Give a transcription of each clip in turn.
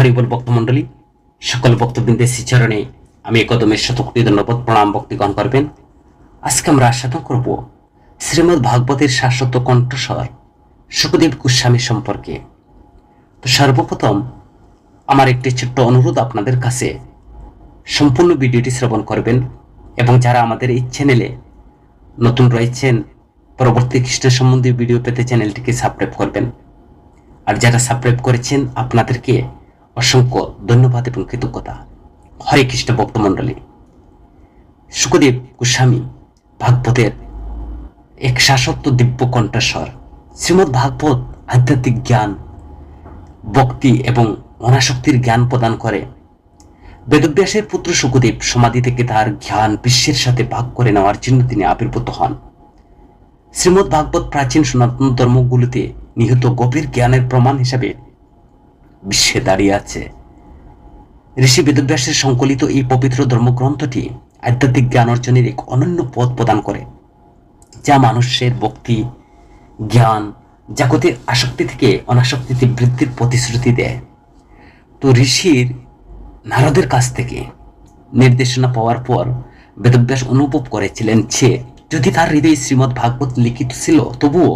হরিবল ভক্তমণ্ডলী, সকল ভক্তবৃন্দের শ্রীচরণে আমি একদমের শতকোটি ধন্যবাদ প্রণাম ভক্তি গ্রহণ করবেন। আজকে আমরা আস্বাদন করব শ্রীমদ্ ভাগবতের শাশ্বত কণ্ঠস্বর শুকদেব গোস্বামী সম্পর্কে। তো সর্বপ্রথম আমার একটি ছোট্ট অনুরোধ আপনাদের কাছে, সম্পূর্ণ ভিডিওটি শ্রবণ করবেন এবং যারা আমাদের এই চ্যানেলে নতুন রয়েছেন, পরবর্তী কৃষ্ণ সম্বন্ধীয় ভিডিও পেতে চ্যানেলটিকে সাবস্ক্রাইব করবেন। আর যারা সাবস্ক্রাইব করেছেন আপনাদেরকে অসংখ্য ধন্যবাদ এবং কৃতজ্ঞতা। হরে কৃষ্ণ ভক্তমণ্ডলী, শুকদেব গোস্বামী ভাগবতের এক শাশ্বত দিব্য কণ্ঠস্বর। শ্রীমদ্ ভাগবত আধ্যাত্মিক জ্ঞান, ভক্তি এবং অনাসক্তির জ্ঞান প্রদান করে। বেদব্যাসের পুত্র শুকদেব সমাধি থেকে তার জ্ঞান বিশ্বের সাথে ভাগ করে নেওয়ার জন্য তিনি আবির্ভূত হন। শ্রীমদ্ ভাগবত প্রাচীন সনাতন ধর্মগুলিতে নিহিত গভীর জ্ঞানের প্রমাণ হিসাবে বিশ্বে দাঁড়িয়ে আছে। ঋষি বেদব্যাসের সংকলিত এই পবিত্র ধর্মগ্রন্থটি আধ্যাত্মিক জ্ঞান অর্জনের এক অনন্য পথ প্রদান করে, যা মানুষের ভক্তি, জ্ঞান, জাগতিক আসক্তি থেকে অনাসক্তিতে বৃদ্ধির প্রতিশ্রুতি দেয়। তো ঋষির নারদের কাছ থেকে নির্দেশনা পাওয়ার পর বেদব্যাস অনুভব করেছিলেন যে যদি তার হৃদয়ে শ্রীমদ্ ভাগবত লিখিত ছিল তবুও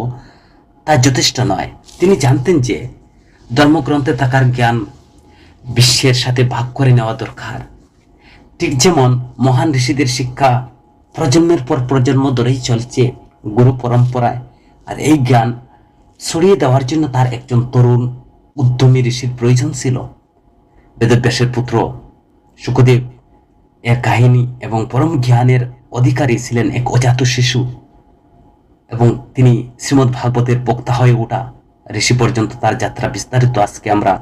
তা যথেষ্ট নয়। তিনি জানতেন যে ধর্মগ্রন্থে থাকার জ্ঞান বিশ্বের সাথে ভাগ করে নেওয়া দরকার। ঠিক যেমন মহান ঋষিদের শিক্ষা প্রজন্মের পর প্রজন্ম ধরেই চলছে গুরু পরম্পরায়, আর এই জ্ঞান ছড়িয়ে দেওয়ার জন্য তার একজন তরুণ উদ্যমী ঋষির প্রয়োজন ছিল। বেদব্যাসের পুত্র শুকদেব এর কাহিনী এবং পরম জ্ঞানের অধিকারী ছিলেন এক অজাত শিশু, এবং তিনি শ্রীমদ্ ভাগবতের বক্তা হয়ে ওঠা ঋষি পর্যন্ত তার যাত্রা বিস্তারিত আজকে আমরা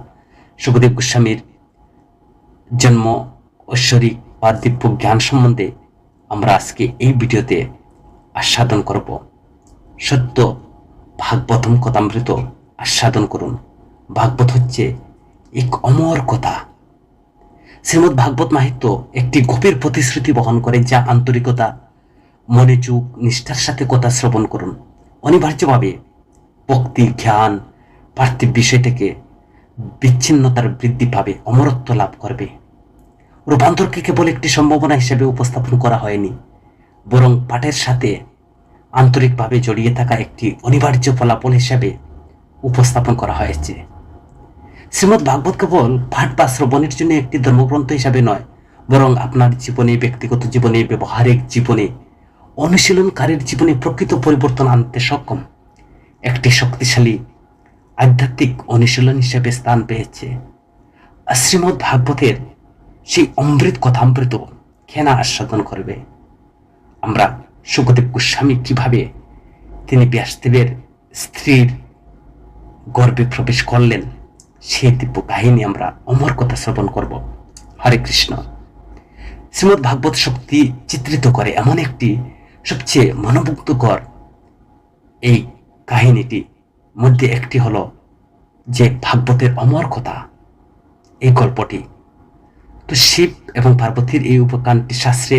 শুকদেব গোস্বামীর জন্ম, ঐশ্বরিক বা দিব্য জ্ঞান সম্বন্ধে আমরা আজকে এই ভিডিওতে আস্বাদন করব। সত্য ভাগবতম কথামৃত আস্বাদন করুন। ভাগবত হচ্ছে এক অমর কথা। শ্রীমদ্ ভাগবত মাহাত্ম্য একটি গভীর প্রতিশ্রুতি বহন করে, যা আন্তরিকতা, মনোযোগ, নিষ্ঠার সাথে কথা শ্রবণ করুন। অনিবার্যভাবে ভক্তি, জ্ঞান পার্থিব বিষয় থেকে বিচ্ছিন্নতার বৃদ্ধি পাবে, অমরত্ব লাভ করবে। রূপান্তরকে কেবল একটি সম্ভাবনা হিসেবে উপস্থাপন করা হয়নি, বরং পাঠের সাথে আন্তরিকভাবে জড়িয়ে থাকা একটি অনিবার্য ফলাফল হিসেবে উপস্থাপন করা হয়েছে। শ্রীমদ্ ভাগবত কেবল পাঠ বা শ্রবণের জন্য একটি ধর্মগ্রন্থ হিসাবে নয়, বরং আপনার জীবনে, ব্যক্তিগত জীবনে, ব্যবহারিক জীবনে, অনুশীলনকারীর জীবনে প্রকৃত পরিবর্তন আনতে সক্ষম একটি শক্তিশালী আধ্যাত্মিক অনুশীলন হিসেবে স্থান পেয়েছে। শ্রীমদ্ ভাগবতের সেই অমৃত কথামৃত কেনা আস্বাদন করবে। আমরা শুকদেব গোস্বামী কিভাবে তিনি ব্যাসদেবের স্ত্রীর গর্ভে প্রবেশ করলেন, সেই দিব্য কাহিনী আমরা অমর কথা শ্রবণ করব। হরে কৃষ্ণ। শ্রীমদ্ ভাগবত শক্তি চিত্রিত করে এমন একটি সবচেয়ে মনোমুগ্ধকর এই কাহিনীটি মধ্যে একটি হলো যে ভাগবতের অমর কথা, এই গল্পটি। তো শিব এবং পার্বতীর এই উপকানটি শাস্ত্রে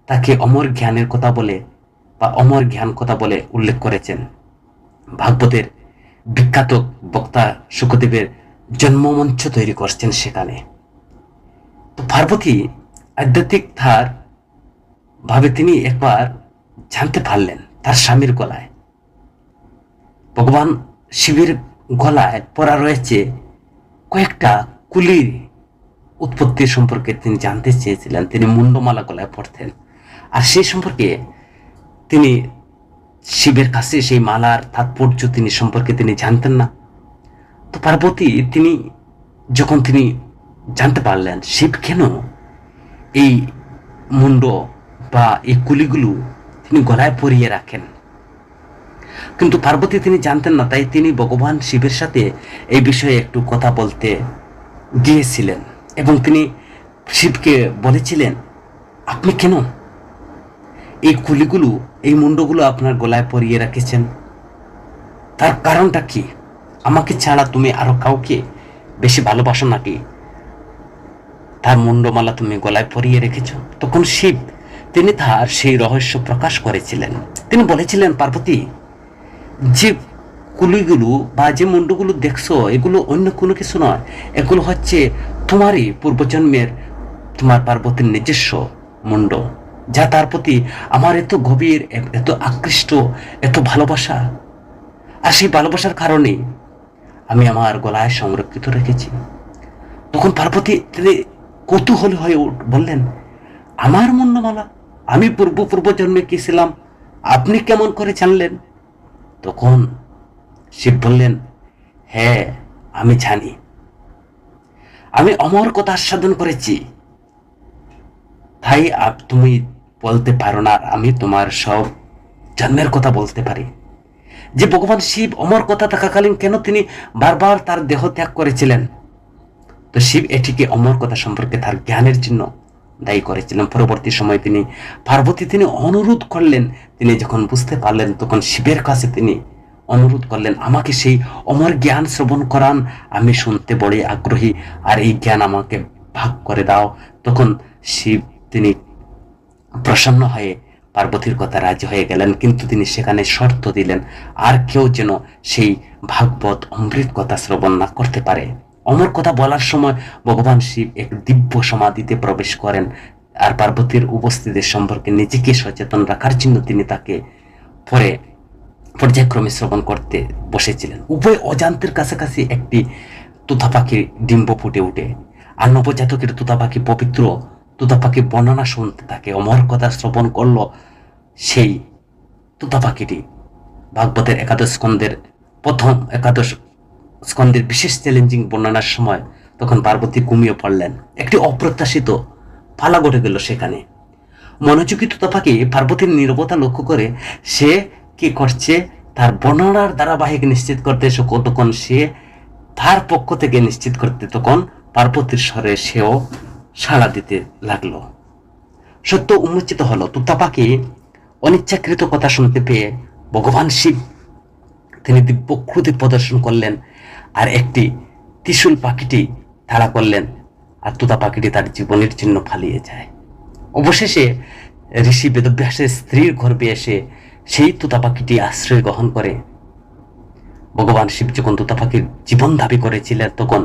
তাকে অমর জ্ঞানের কথা বলে বা অমর জ্ঞান কথা বলে উল্লেখ করেছেন। ভাগবতের বিখ্যাত বক্তা শুকদেবের জন্মমঞ্চ তৈরি করছেন সেখানে। তো পার্বতী আধ্যাত্মিক ধার ভাবে তিনি একবার জানতে পারলেন তার স্বামীর গলায়, ভগবান শিবের গলায় পরা রয়েছে কয়েকটা কুলির উৎপত্তি সম্পর্কে তিনি জানতে চেয়েছিলেন। তিনি মুন্ডমালা গলায় পড়তেন, আর সেই সম্পর্কে তিনি শিবের কাছে সেই মালার তাৎপর্য তিনি সম্পর্কে তিনি জানতেন না। তো পার্বতী যখন তিনি জানতে পারলেন শিব কেন এই মুন্ড বা এই কুলিগুলো তিনি গলায় পরিয়ে রাখেন, কিন্তু পার্বতী তিনি জানতেন না, তাই তিনি ভগবান শিবের সাথে এই বিষয়ে একটু কথা বলতে গিয়েছিলেন এবং তিনি শিবকে বলেছিলেন, আপনি কেন এই কুলিগুলো, এই মুন্ডগুলো আপনার গলায় পরিয়ে রেখেছেন, তার কারণটা কি? আমাকে ছাড়া তুমি আরো কাউকে বেশি ভালোবাসো নাকি তার মুন্ডমালা তুমি গলায় পরিয়ে রেখেছ? তখন শিব তিনি তার সেই রহস্য প্রকাশ করেছিলেন। তিনি বলেছিলেন, পার্বতী, যে কুলিগুলো বা যে মুন্ডগুলো দেখছো এগুলো অন্য কোনো কিছু নয়, এগুলো হচ্ছে তোমারই পূর্বজন্মের তোমার পার্বতীর নিজস্ব মুন্ড, যা তার প্রতি আমার এত গভীর, এত আকৃষ্ট, এত ভালোবাসা। আর সেই ভালোবাসার কারণে আমি আমার গলায় সংরক্ষিত রেখেছি। তখন পার্বতী তিনি কৌতূহল হয়ে বললেন, আমার মুন্ডমালা আমি পূর্বজন্মে কি ছিলাম আপনি কেমন করে জানলেন? তখন শিব বললেন, হ্যাঁ আমি জানি, আমি অমর কথা আস্বাদন করেছি, তাই তুমি বলতে পারো না। আমি তোমার সব জন্মের কথা বলতে পারি, যে ভগবান শিব অমর কথা থাকাকালীন কেন তিনি বারবার তার দেহ ত্যাগ করেছিলেন। তো শিব এটিকে অমর কথা সম্পর্কে তার জ্ঞানের জন্য দায়ী করেছিলেন। পরবর্তী সময় তিনি পার্বতী তিনি অনুরোধ করলেন, তিনি যখন বুঝতে পারলেন তখন শিবের কাছে তিনি অনুরোধ করলেন, আমাকে সেই অমর জ্ঞান শ্রবণ করান, আমি শুনতে বড়ই আগ্রহী, আর এই জ্ঞান আমাকে ভাগ করে দাও। তখন শিব তিনি প্রসন্ন হয়ে পার্বতীর কথা রাজি হয়ে গেলেন, কিন্তু তিনি সেখানে শর্ত দিলেন, আর কেউ যেন সেই ভাগবত অমৃত কথা শ্রবণ না করতে পারে। অমর কথা বলার সময় ভগবান শিব এক দিব্য সমাধিতে প্রবেশ করেন, আর পার্বতীর উপস্থিতির সম্পর্কে নিজেকে সচেতন রাখার জন্য তিনি তাকে পরে পর্যায়ক্রমে শ্রবণ করতে বসেছিলেন। উভয় অজান্তের কাছাকাছি একটি তোতা পাখির ডিম্ব ফুটে উঠে, আর নবজাতকের তোতা পাখি পবিত্র তোতা পাখি বর্ণনা শুনতে থাকে। অমর কথা শ্রবণ করল সেই তোতা পাখিটি। ভাগবতের একাদশ স্কন্ধের প্রথম একাদশ স্কন্ধের বিশেষ চ্যালেঞ্জিং বর্ণনার সময় তখন পার্বতী ঘুমিয়ে পড়লেন। একটি অপ্রত্যাশিত পালা ঘটে গেল সেখানে। মনোযোগী তোতা পাখি পার্বতীর নীরবতা লক্ষ্য করে সে কি করছে তার বর্ণনার ধারাবাহিক নিশ্চিত করতে তখন সে তার পক্ষ থেকে নিশ্চিত করতে তখন পার্বতীর স্বরে সেও সাড়া দিতে লাগলো। সত্য উন্মোচিত হলো। তোতা পাখি অনিচ্ছাকৃত কথা শুনতে পেয়ে ভগবান শিব তিনি দিব্য ক্রোধ প্রদর্শন করলেন, আর একটি ত্রিশূল পাখিটি তাড়া করলেন, আর তোতা পাখিটি তার জীবনের জন্য পালিয়ে যায়। অবশেষে ঋষি বেদব্যাসের স্ত্রীর গর্ভে এসে সেই তোতা পাখিটি আশ্রয় গ্রহণ করে। ভগবান শিব যখন তোতা পাখির জীবন দাবি করেছিলেন তখন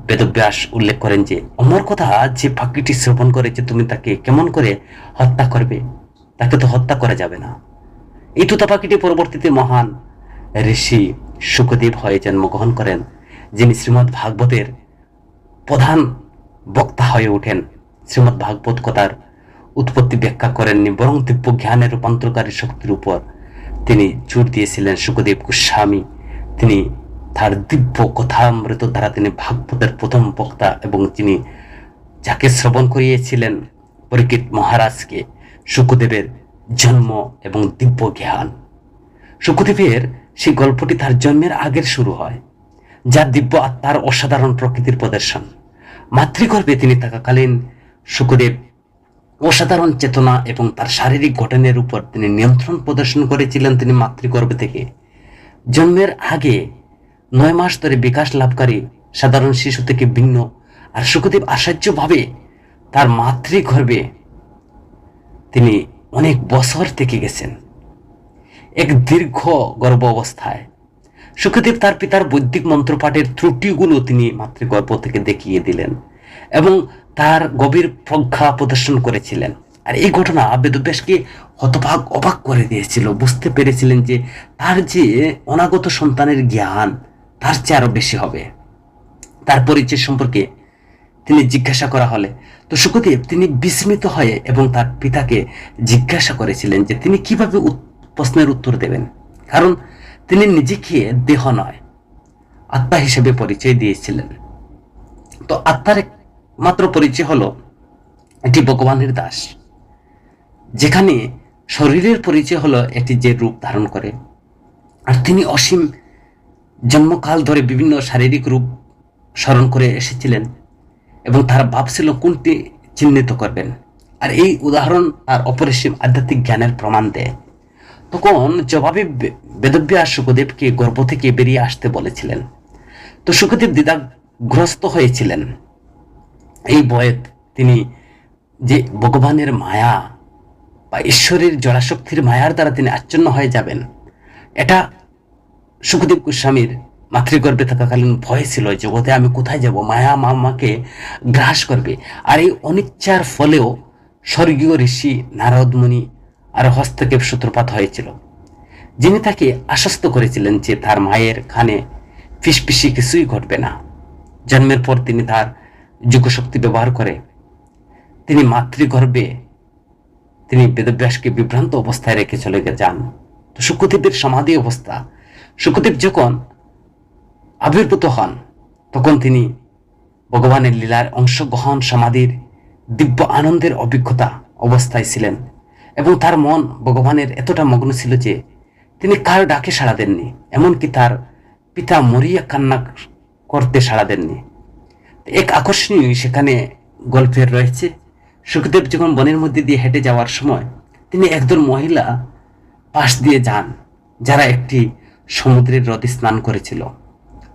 বেদব্যাস উল্লেখ করেন যে অমর কথা যে পাখিটি শ্রবণ করেছে তুমি তাকে কেমন করে হত্যা করবে, তাকে তো হত্যা করা যাবে না। এই তোতা পাখিটি পরবর্তীতে মহান ঋষি শুকদেব হয়ে জন্মগ্রহণ করেন, যিনি শ্রীমদ্ ভাগবতের প্রধান বক্তা হয়ে ওঠেন। শ্রীমদ্ ভাগবত কথার উৎপত্তি ব্যাখ্যা করেননি, বরং দিব্য জ্ঞানের রূপান্তরকারী শক্তির উপর তিনি জোর দিয়েছিলেন। শুকদেব গোস্বামী তিনি তার দিব্য কথামৃত দ্বারা তিনি ভাগবতের প্রথম বক্তা, এবং তিনি যাকে শ্রবণ করিয়েছিলেন পরীক্ষিত মহারাজকে শুকদেবের জন্ম এবং দিব্য জ্ঞান। শুকদেবের সেই গল্পটি তার জন্মের আগের শুরু হয়, যা দিব্য আত্মার অসাধারণ প্রকৃতির প্রদর্শন। মাতৃগর্ভে তিনি থাকাকালীন শুকদেব অসাধারণ চেতনা এবং তার শারীরিক গঠনের উপর তিনি নিয়ন্ত্রণ প্রদর্শন করেছিলেন। তিনি মাতৃগর্ভে থেকে জন্মের আগে 9 মাস ধরে বিকাশ লাভকারী সাধারণ শিশু থেকে ভিন্ন। আর শুকদেব আশ্চর্যভাবে তার মাতৃগর্ভে তিনি অনেক বছর থেকে গেছেন, এক দীর্ঘ গর্ভ অবস্থায়। শুকদেব তার পিতার বৈদিক মন্ত্রপাঠের ত্রুটিগুলো তিনি মাতৃগর্ভ থেকে দেখিয়ে দিলেন এবং তার গভীর প্রজ্ঞা প্রদর্শন করেছিলেন। আর এই ঘটনা বেদব্যাসকে হতভাগ অবাক করে দিয়েছিল। বুঝতে পেরেছিলেন যে তার যে অনাগত সন্তানের জ্ঞান তার চেয়ে আরো বেশি হবে। তার পরিচয় সম্পর্কে তিনি জিজ্ঞাসা করা হলে তো শুকদেব তিনি বিস্মিত হয়ে এবং তার পিতাকে জিজ্ঞাসা করেছিলেন যে তিনি কিভাবে প্রশ্নের উত্তর দেবেন, কারণ তিনি নিজেকে দেহ নয় আত্মা হিসেবে পরিচয় দিয়েছিলেন। তো আত্মার মাত্র পরিচয় হলো এটি ভগবানের দাস, যেখানে শরীরের পরিচয় হলো এটি যে রূপ ধারণ করে। আর তিনি অসীম জন্মকাল ধরে বিভিন্ন শারীরিক রূপ স্মরণ করে এসেছিলেন এবং তার ভাব ছিল কোনটি চিহ্নিত করবেন। আর এই উদাহরণ আর অপরিসীম আধ্যাত্মিক জ্ঞানের প্রমাণ দেয়। তখন জবাবে বেদব্যাস শুকদেবকে গর্ভ থেকে বেরিয়ে আসতে বলেছিলেন। তো শুকদেব দ্বিধাগ্রস্ত হয়েছিলেন। এই ভয়ে তিনি যে ভগবানের মায়া বা ঈশ্বরের জড়াশক্তির মায়ার দ্বারা তিনি আচ্ছন্ন হয়ে যাবেন, এটা শুকদেব গোস্বামীর মাতৃগর্ভে থাকাকালীন ভয় ছিল জগতে আমি কোথায় যাব, মায়া আমাকে গ্রাস করবে। আর এই অনিচ্ছার ফলেও স্বর্গীয় ঋষি নারদ মুনি আর হস্তক্ষেপ সূত্রপাত হয়েছিল, যিনি তাকে আশ্বস্ত করেছিলেন যে তার মায়ের খানে ফিসফিসি কিছুই ঘটবে না। জন্মের পর তিনি তার যোগশক্তি ব্যবহার করে তিনি মাতৃগর্ভে তিনি বেদব্যাসকে বিভ্রান্ত অবস্থায় রেখে চলে যান। তো শুকদেবের সমাধি অবস্থা, শুকদেব যখন আবির্ভূত হন তখন তিনি ভগবানের লীলার অংশগ্রহণ সমাধির দিব্য আনন্দের অভিজ্ঞতা অবস্থায় ছিলেন, এবং তার মন ভগবানের এতটা মগ্ন ছিল যে তিনি কার ডাকে সাড়া দেননি, এমনকি তার পিতা মরিয়া কান্না করতে সাড়া দেননি। এক আকর্ষণীয় সেখানে গল্পের রয়েছে, সুখদেব যখন বনের মধ্যে দিয়ে হেঁটে যাওয়ার সময় তিনি একজন মহিলা পাশ দিয়ে যান যারা একটি সমুদ্রের হ্রদে স্নান করেছিল।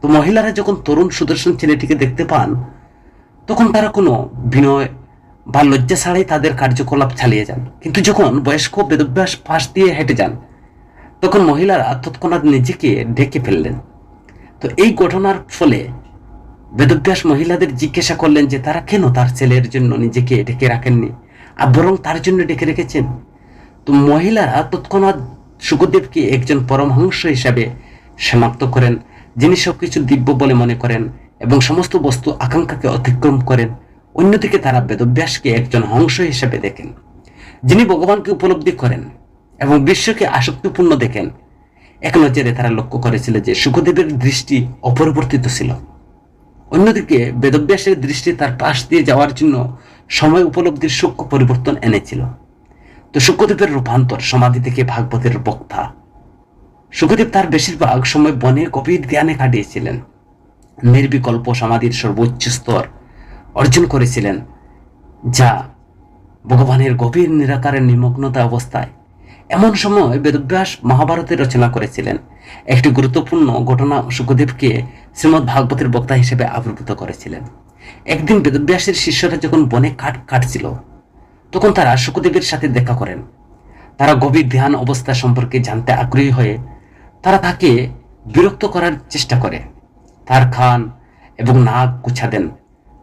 তো মহিলারা যখন তরুণ সুদর্শন ছেলেটিকে দেখতে পান তখন তারা কোনো বিনয় বা লজ্জা ছাড়াই তাদের কার্যকলাপ চালিয়ে যান, কিন্তু যখন বয়স্ক বেদব্যাস পাশ দিয়ে হেঁটে যান তখন মহিলারা তৎক্ষণাৎ নিজেকে ঢেকে ফেললেন। তো এই ঘটনার ফলে বেদব্যাস মহিলাদের জিজ্ঞাসা করলেন যে তারা কেন তার ছেলের জন্য নিজেকে ঢেকে রাখেননি, আর বরং তার জন্য ঢেকে রেখেছেন। তো মহিলারা তৎক্ষণাৎ শুকদেবকে একজন পরমহংস হিসাবে শনাক্ত করেন, যিনি সবকিছু দিব্য বলে মনে করেন এবং সমস্ত বস্তু আকাঙ্ক্ষাকে অতিক্রম করেন। অন্যদিকে তারা বেদব্যাসকে একজন হংস হিসেবে দেখেন, যিনি ভগবানকে উপলব্ধি করেন এবং বিশ্বকে আসক্তিপূর্ণ দেখেন। এক নজরে তারা লক্ষ্য করেছিল যে শুকদেবের দৃষ্টি অপরিবর্তিত ছিল, অন্যদিকে বেদব্যাসের দৃষ্টি তার পাশ দিয়ে যাওয়ার জন্য সময় উপলব্ধির সূক্ষ্ম পরিবর্তন এনেছিল। তো শুকদেবের রূপান্তর সমাধি থেকে ভাগবতের বক্তা। শুকদেব তার বেশিরভাগ সময় বনে গভীর ধ্যানে কাটিয়েছিলেন, নির্বিকল্প সমাধির সর্বোচ্চ স্তর অর্জন করেছিলেন, যা ভগবানের গভীর নিরাকারের নিমগ্নতা অবস্থায়। এমন সময় বেদব্যাস মহাভারতের রচনা করেছিলেন। একটি গুরুত্বপূর্ণ ঘটনা শুকদেবকে শ্রীমদ্ ভাগবতের বক্তা হিসেবে আবির্ভূত করেছিলেন। একদিন বেদব্যাসের শিষ্যরা যখন বনে কাঠ কাটছিল তখন তারা শুকদেবের সাথে দেখা করেন। তারা গভীর ধ্যান অবস্থা সম্পর্কে জানতে আগ্রহী হয়ে তারা তাকে বিরক্ত করার চেষ্টা করে, তার খান এবং নাক গুছা দেন,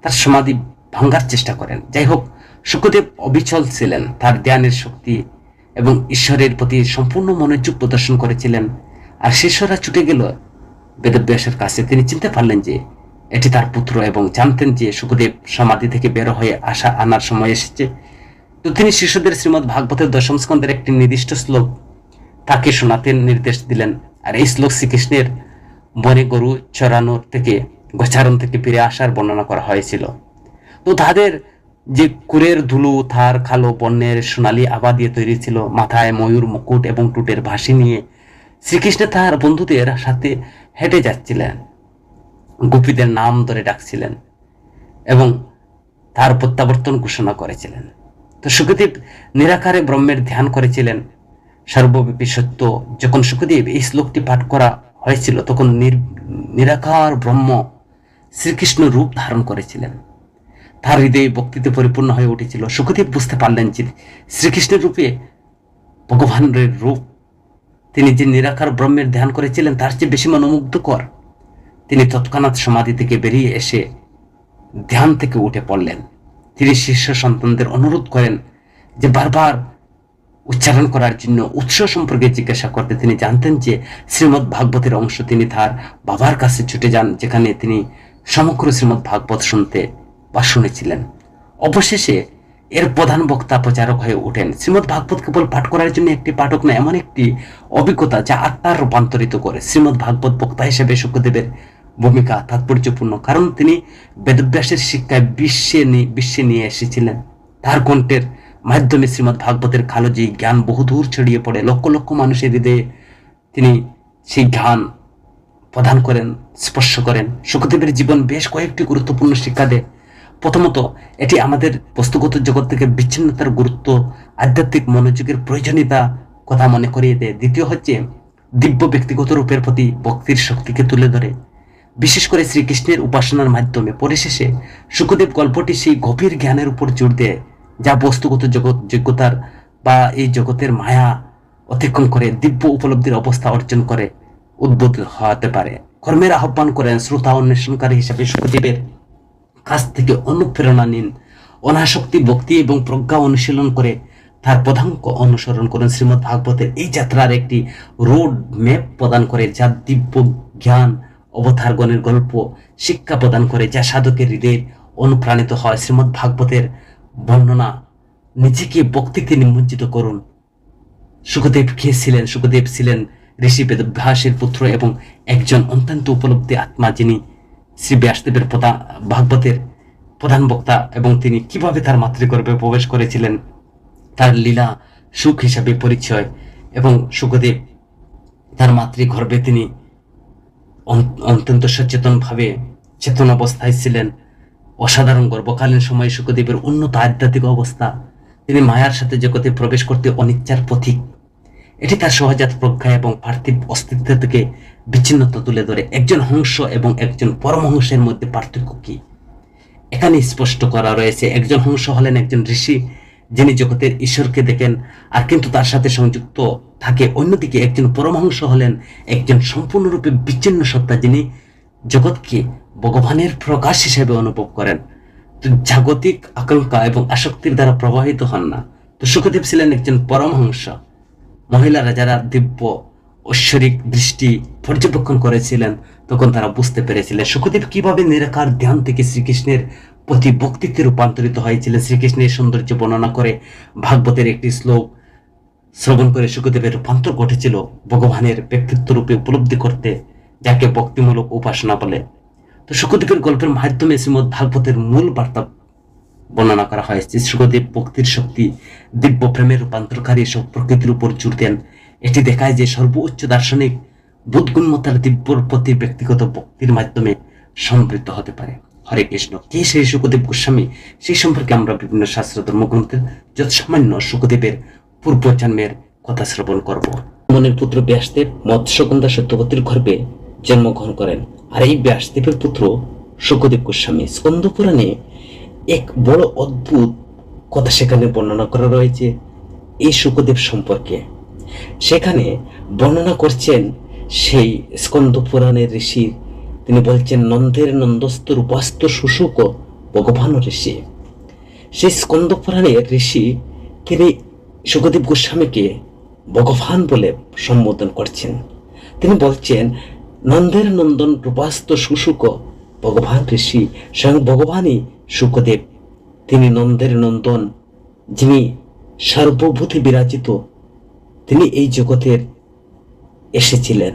তার সমাধি ভাঙ্গার চেষ্টা করেন। যাই হোক, শুকদেব অবিচল ছিলেন, তার ধ্যানের শক্তি এবং ঈশ্বরের প্রতি সম্পূর্ণ মনোযোগ প্রদর্শন করেছিলেন। আর শিষ্যরা ছুটে গেল বেদব্যাসের কাছে। তিনি চিনতে পারলেন যে এটি তার পুত্র এবং জানতেন যে শুকদেব সমাধি থেকে বের হয়ে আনার সময় এসেছে। তো তিনি শিষ্যদের শ্রীমদ্ ভাগবতের দশম স্কন্ধের একটি নির্দিষ্ট শ্লোক তাকে শোনাতে নির্দেশ দিলেন। আর এই শ্লোক শ্রীকৃষ্ণের বনে গরু চরানোর থেকে গোচারণ থেকে ফিরে আসার বর্ণনা করা হয়েছিল। তো তাদের যে কুরের ধুলো থার কালো বর্ণের সোনালী আভা দিয়ে তৈরি ছিল, মাথায় ময়ূর মুকুট এবং টুটের ভাসি নিয়ে শ্রীকৃষ্ণ তার বন্ধুদের সাথে হেঁটে যাচ্ছিলেন, গোপীদের নাম ধরে ডাকছিলেন এবং তার প্রত্যাবর্তন ঘোষণা করেছিলেন। তো শুকদেব নিরাকারে ব্রহ্মের ধ্যান করেছিলেন, সর্বব্যাপী সত্য। যখন শুকদেব এই শ্লোকটি পাঠ করা হয়েছিল তখন নিরাকার ব্রহ্ম শ্রীকৃষ্ণ রূপ ধারণ করেছিলেন, তার হৃদয়ে ভক্তিতে পরিপূর্ণ হয়ে উঠেছিল। শুকদেব বুঝতে পারলেন যে শ্রীকৃষ্ণের রূপে ভগবানের রূপ, তিনি যে নিরাকার ব্রহ্মের ধ্যান করেছিলেন তার চেয়ে বেশি মনোমুগ্ধকর। তিনি তৎক্ষণাৎ সমাধি থেকে বেরিয়ে এসে ধ্যান থেকে উঠে পড়লেন। তিনি শিষ্য সন্তানদের অনুরোধ করেন যে বারবার উচ্চারণ করার জন্য উৎস সম্পর্কে জিজ্ঞাসা করতে। তিনি জানতেন যে শ্রীমদ্ ভাগবতের অংশ তিনি তার বাবার কাছে ছুটে যান, যেখানে তিনি সমগ্র শ্রীমদ্ ভাগবত শুনতে বা শুনেছিলেন। অবশেষে এর প্রধান বক্তা প্রচারক হয়ে ওঠেন। শ্রীমদ্ ভাগবত কেবল পাঠ করার জন্য একটি পাঠক না, এমন একটি অভিজ্ঞতা যা আত্মার রূপান্তরিত করে। শ্রীমদ্ ভাগবত বক্তা হিসেবে শুকদেবের ভূমিকা তাৎপর্যপূর্ণ, কারণ তিনি বেদব্যাসের শিক্ষায় বিশ্বে নিয়ে এসেছিলেন। তার কণ্ঠের মাধ্যমে শ্রীমদ্ ভাগবতের খালজি জ্ঞান বহুদূর ছড়িয়ে পড়ে, লক্ষ লক্ষ মানুষের হৃদয়ে তিনি সেই জ্ঞান প্রদান করেন, স্পর্শ করেন। শুকদেবের জীবন বেশ কয়েকটি গুরুত্বপূর্ণ শিক্ষা দেয়। প্রথমত, এটি আমাদের বস্তুগত জগৎ থেকে বিচ্ছিন্নতার গুরুত্ব, আধ্যাত্মিক মনোযোগের প্রয়োজনীয়তা কথা মনে করিয়ে দেয়। দ্বিতীয় হচ্ছে দিব্য ব্যক্তিগত রূপের প্রতি ভক্তির শক্তিকে তুলে ধরে, বিশেষ করে শ্রীকৃষ্ণের উপাসনার মাধ্যমে। পরিশেষে শুকদেব গল্পটি সেই গভীর জ্ঞানের উপর জোর দেয় যা বস্তুগত যোগ্যতার বা এই জগতের মায়া অতিক্রম করে দিব্য উপলব্ধির অবস্থা অর্জন করে উদ্ভূত হতে পারে। কর্মের আহ্বান করেন। শ্রোতা অন্বেষণকারী হিসেবে সুখদেবের কাছ থেকে অনুপ্রেরণা নিন। অনাসক্তি, ভক্তি এবং প্রজ্ঞা অনুশীলন করে তার পদাঙ্ক অনুসরণ করুন। শ্রীমদ্ ভাগবতের এই যাত্রার একটি রোড ম্যাপ প্রদান করে, যা দিব্য জ্ঞান অবতারগণের গল্প শিক্ষা প্রদান করে, যা সাধকের হৃদয়ে অনুপ্রাণিত হয়। শ্রীমদ্ ভাগবতের বর্ণনা নিজেকে ভক্তিতে নিমজ্জিত করুন। সুখদেব কে ছিলেন? সুখদেব ছিলেন ঋষি বেদব্যাসের পুত্র এবং একজন অত্যন্ত উপলব্ধি আত্মা, যিনি শ্রী ব্যাসদেবের ভাগবতের প্রধান বক্তা। এবং তিনি কিভাবে তার মাতৃগর্ভে প্রবেশ করেছিলেন, তার লীলা সুখ হিসাবে পরিচয়। এবং সুখদেব তার মাতৃগর্ভে তিনি অত্যন্ত সচেতনভাবে চেতন অবস্থায় ছিলেন। অসাধারণ গর্ভকালীন সময়ে সুখদেবের উন্নত আধ্যাত্মিক অবস্থা, তিনি মায়ার সাথে জগতে প্রবেশ করতে অনিচ্ছার প্রতীক। এটি তার সহজাত প্রজ্ঞা এবং পার্থিব অস্তিত্ব থেকে বিচ্ছিন্নতা তুলে ধরে। একজন হংস এবং একজন পরমহংসের মধ্যে পার্থক্য কি এখানে স্পষ্ট করা রয়েছে। একজন হংস হলেন একজন ঋষি, যিনি জগতের ঈশ্বরকে দেখেন আর কিন্তু তার সাথে সংযুক্ত থাকে। অন্যদিকে একজন পরমহংস হলেন একজন সম্পূর্ণরূপে বিচ্ছিন্ন সত্তা, যিনি জগৎকে ভগবানের প্রকাশ হিসেবে অনুভব করেন। তো জাগতিক আকাঙ্ক্ষা এবং আসক্তির দ্বারা প্রভাবিত হন না। তো সুখদেব ছিলেন একজন পরমহংস। মহিলারা যারা দিব্য ঐশ্বরিক দৃষ্টি পর্যবেক্ষণ করেছিলেন, তখন তারা বুঝতে পেরেছিলেন সুখদেব কিভাবে নিরাকার ধ্যান থেকে শ্রীকৃষ্ণের প্রতি ভক্তিতে রূপান্তরিত হয়েছিলেন। শ্রীকৃষ্ণের সৌন্দর্য বর্ণনা করে ভাগবতের একটি শ্লোক শ্রবণ করে সুখদেবের রূপান্তর ঘটেছিল ভগবানের ব্যক্তিত্ব রূপে উপলব্ধি করতে, যাকে ভক্তিমূলক উপাসনা বলে। তো সুখদেবের গল্পের মাধ্যমে শ্রীমদ্ ভাগবতের মূল বার্তা বর্ণনা করা হয়েছে। সুখদেব ভক্তির শক্তি, দিব্য প্রেমের রূপান্তরকারী সব প্রকৃতির উপর জোর দেন। এটি দেখায় যে সর্বোচ্চ দার্শনিক বোধগম্যতার দিব্যর প্রতি ব্যক্তিগত ভক্তির মাধ্যমে সমৃদ্ধ হতে পারে। হরে কৃষ্ণ। কে সেই সুখদেব গোস্বামী, সেই সম্পর্কে আমরা বিভিন্ন শাস্ত্র ধর্মগ্রন্থের যত সামান্য সুখদেবের পূর্বজন্মের কথা শ্রবণ করব। মনের পুত্র ব্যাসদেব মৎস্যগন্ধা সত্যবতীর গর্ভে জন্মগ্রহণ করেন। আর এই ব্যাসদেবের পুত্র সুখদেব গোস্বামী। স্কন্দ পুরাণে এক বড় অদ্ভুত কথা সেখানে বর্ণনা করা রয়েছে এই সুখদেব সম্পর্কে। সেখানে বর্ণনা করছেন সেই স্কন্দ পুরাণের ঋষি, তিনি বলছেন নন্দের নন্দস্ত রূপাস্ত শুশুক ভগবান ঋষি। সেই স্কন্দ পুরাণের ঋষি তিনি সুখদেব গোস্বামীকে ভগবান বলে সম্বোধন করছেন। তিনি বলছেন নন্দের নন্দন রূপাস্ত শুশুক ভগবান ঋষি, স্বয়ং ভগবানই সুখদেব। তিনি নন্দের নন্দন, যিনি সর্বভূতে বিরাজিত, তিনি এই জগতের এসেছিলেন।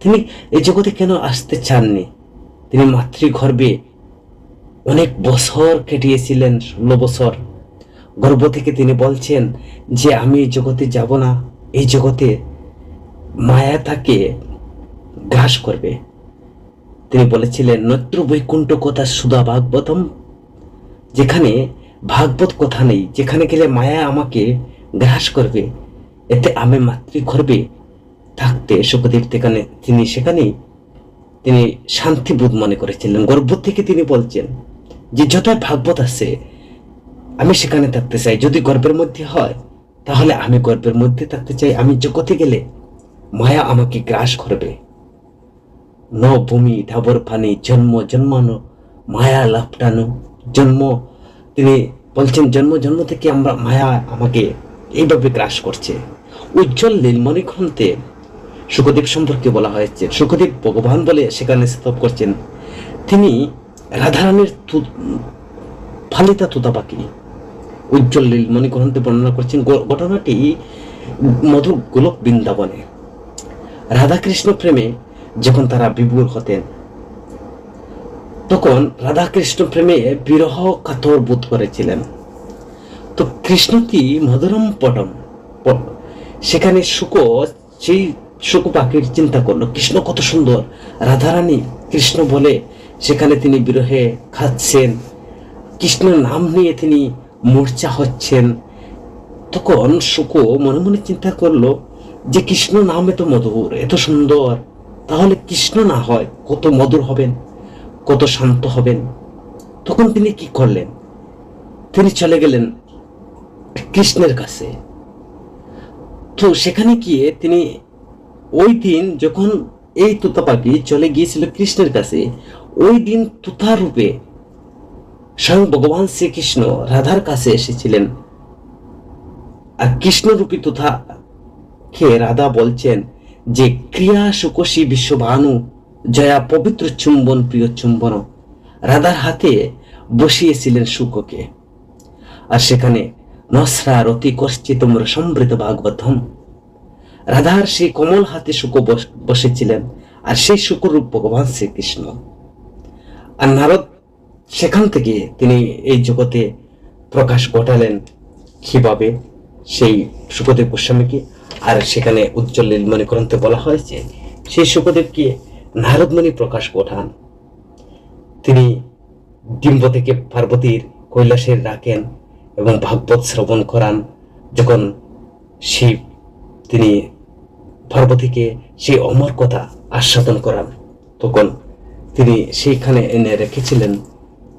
তিনি এই জগতে কেন আসতে চাননি? তিনি মাতৃগর্ভে অনেক বছর কেটিয়েছিলেন, 16 বছর। গর্ভ থেকে তিনি বলছেন যে আমি এই জগতে যাব না, এই জগতে মায়া তাকে গ্রাস করবে। তিনি বলেছিলেন নৈত্র বৈকুণ্ঠ কথা সুধা ভাগবতম, যেখানে ভাগবত কথা নেই, যেখানে গেলে মায়া আমাকে গ্রাস করবে, এতে আমি মাতৃগর্ভে থাকতে সুখদেব তিনি শান্তিবোধ মনে করেছিলেন। গর্ভ থেকে তিনি বলছেন যে যতই ভাগবত আছে আমি সেখানে থাকতে চাই, যদি গর্ভের মধ্যে হয় তাহলে আমি গর্ভের মধ্যে থাকতে চাই, আমি জগতে গেলে মায়া আমাকে গ্রাস করবে। ন ভূমি ধাবর পানি জন্ম জন্মানো মায়া লাপটানো। জন্ম, তিনি বলছেন জন্ম জন্ম থেকে আমরা মায়া আমাকে এইভাবে গ্রাস করছে। উজ্জ্বল নীলমণি গ্রন্থে সুখদেব সম্পর্কে বলা হয়েছে, সুখদেব ভগবান বলে সেখানে স্তব করছেন। তিনি রাধারানীর ফালিতা তোতা পাখি। উজ্জ্বল নীলমণি গ্রন্থে বর্ণনা করছেন ঘটনাটি মধুর গোলক বৃন্দাবনে রাধাকৃষ্ণ প্রেমে যখন তারা বিভোর হতেন, তখন রাধাকৃষ্ণ প্রেমে বিরহ কাতর বোধ করেছিলেন। তো কৃষ্ণটি মধুরম পটম, সেখানে সেই শুক পাখির চিন্তা করলো কৃষ্ণ কত সুন্দর, রাধারানী কৃষ্ণ বলে সেখানে তিনি বিরহে খাচ্ছেন, কৃষ্ণের নাম নিয়ে তিনি মূর্ছা হচ্ছেন। তখন শুক মনে মনে চিন্তা করলো যে কৃষ্ণ নাম এত মধুর, এত সুন্দর, তাহলে কৃষ্ণ না হয় কত মধুর হবেন, কত শান্ত হবেন। তখন তিনি কি করলেন? তিনি চলে গেলেন কৃষ্ণের কাছে। তো সেখানে গিয়ে তিনি ওই দিন যখন এই তোতা পাখি চলে গিয়েছিল কৃষ্ণের কাছে। ওই দিন তোতা রূপে স্বয়ং ভগবান শ্রীকৃষ্ণ রাধার কাছে এসেছিলেন, আর কৃষ্ণরূপী তোতা কে রাধা বলছেন যে ক্রিয়া সুকোশী বিশ্বভানু জয়া পবিত্র চুম্বন প্রিয় চুম্বন। রাধার হাতে বসিয়েছিলেন শুককে, আর সেখানে নসরা রতি কশ্চি তোমরা সমৃদ্ধ ভাগবতম। রাধার সেই কমল হাতে শুক বসেছিলেন, আর সেই শুকরূপ ভগবান শ্রীকৃষ্ণ। আর নারদ সেখান থেকে তিনি এই জগতে প্রকাশ ঘটালেন কিভাবে সেই সুখদেব গোস্বামীকে। আর সেখানে উজ্জ্বল নীলমণি গ্রন্থে বলা হয়েছে সেই সুখদেবকে নারদমণি প্রকাশ ঘটান। তিনি ডিম্ব থেকে পার্বতীর কৈলাসে রাখেন এবং ভাগবত শ্রবণ করান। যখন শিব তিনি পার্বতীকে সেই অমর কথা আস্বাদন করান, তখন তিনি সেইখানে এনে রেখেছিলেন।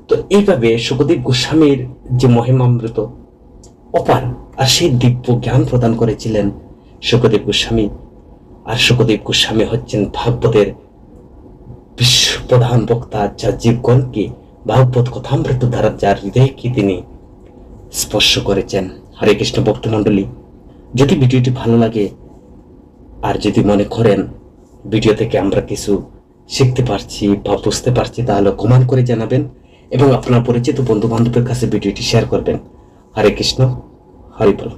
তো এইভাবে সুখদেব গোস্বামীর যে মহিমামৃত অপার, আর সেই দিব্য জ্ঞান প্রদান করেছিলেন সুখদেব গোস্বামী। আর সুখদেব গোস্বামী হচ্ছেন ভাগবতের বিশ্ব প্রধান বক্তা, যা জীবগণকে ভাগবত কথামৃত দ্বারা যার হৃদয়কে তিনি স্পর্শ করেছেন। হরে কৃষ্ণ ভক্তমণ্ডলী, যদি ভিডিওটি ভালো লাগে আর যদি মনে করেন ভিডিও থেকে আমরা কিছু শিখতে পারছি বা বুঝতে পারছি, তাহলে কমেন্ট করে জানাবেন এবং আপনার পরিচিত বন্ধু বান্ধবের কাছে ভিডিওটি শেয়ার করবেন। হরে কৃষ্ণ, হরি বল।